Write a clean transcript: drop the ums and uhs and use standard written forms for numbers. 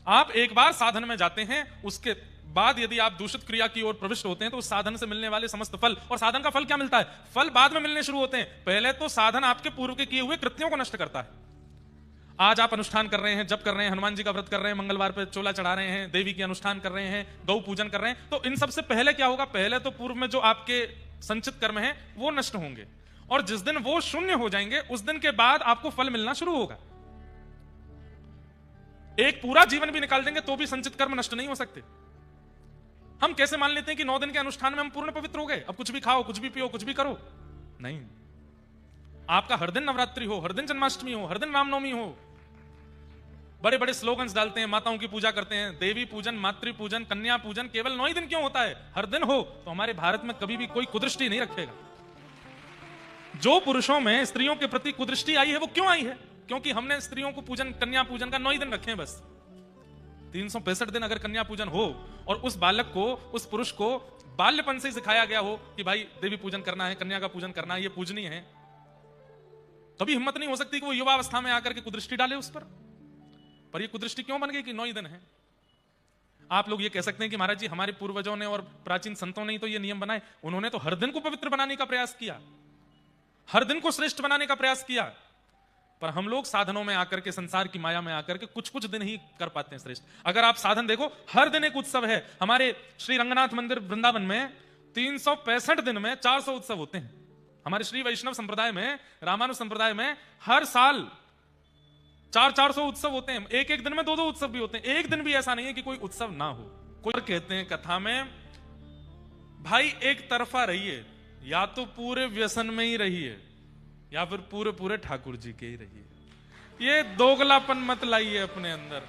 आप एक बार साधन में जाते हैं, उसके बाद यदि आप दूषित क्रिया की ओर प्रविष्ट होते हैं तो उस साधन से मिलने वाले समस्त फल, और साधन का फल क्या मिलता है? फल बाद में मिलने शुरू होते हैं। पहले तो साधन आपके पूर्व के किए हुए कृत्यों को नष्ट करता है। आज आप अनुष्ठान कर रहे हैं, जप कर रहे हैं, हनुमान जी का व्रत कर रहे हैं, मंगलवार पे चोला चढ़ा रहे हैं, देवी की अनुष्ठान कर रहे हैं, गौ पूजन कर रहे हैं, तो इन सबसे पहले क्या होगा? पहले तो पूर्व में जो आपके संचित कर्म हैं वो नष्ट होंगे, और जिस दिन वो शून्य हो जाएंगे उस दिन के बाद आपको फल मिलना शुरू होगा। एक पूरा जीवन भी निकाल देंगे तो भी संचित कर्म नष्ट नहीं हो सकते। हम कैसे मान लेते हैं कि 9 दिन के अनुष्ठान में हम पूर्ण पवित्र हो गए, अब कुछ भी खाओ, कुछ भी पियो, कुछ भी करो? नहीं, आपका हर दिन नवरात्रि हो, हर दिन जन्माष्टमी हो, हर दिन रामनवमी हो। बड़े बड़े स्लोगन्स डालते हैं, माताओं की पूजा करते हैं, देवी पूजन, मातृ पूजन, कन्या पूजन केवल 9 ही दिन क्यों होता है? हर दिन हो तो हमारे भारत में कभी भी कोई कुदृष्टि नहीं रखेगा। जो पुरुषों में स्त्रियों के प्रति कुदृष्टि आई है वो क्यों आई है? क्योंकि हमने स्त्रियों को पूजन, कन्या पूजन का 9 ही दिन रखे हैं बस। 365 दिन अगर कन्या पूजन हो और उस बालक को, उस पुरुष को बाल्यपन से ही सिखाया गया हो कि भाई देवी पूजन करना है, कन्या का पूजन करना है, ये पूजनीय है, कभी हिम्मत नहीं हो सकती कि वो युवावस्था में आकर के कुदृष्टि डाले उस पर ये कुदृष्टि क्यों बन गई कि 9 ही दिन है? आप लोग ये कह सकते हैं कि महाराज जी हमारे पूर्वजों ने और प्राचीन संतों ने ही तो ये नियम बनाए, उन्होंने तो हर दिन को पवित्र बनाने का प्रयास किया, हर दिन को श्रेष्ठ बनाने का प्रयास किया, पर हम लोग साधनों में आकर के, संसार की माया में आकर के कुछ कुछ दिन ही कर पाते हैं श्रेष्ठ। अगर आप साधन देखो, हर दिन एक उत्सव है। हमारे श्री रंगनाथ मंदिर वृंदावन में 365 दिन में 400 उत्सव होते हैं। हमारे श्री वैष्णव संप्रदाय में, रामानुज संप्रदाय में हर साल 400 उत्सव होते हैं। एक एक दिन में 2 उत्सव भी होते हैं। एक दिन भी ऐसा नहीं है कि कोई उत्सव ना हो। कोई कहते हैं कथा में, भाई एक तरफा रहिए, या तो पूरे व्यसन में ही रहिए या फिर पूरे पूरे ठाकुर जी के ही रहिए। ये दोगलापन मत लाइए अपने अंदर।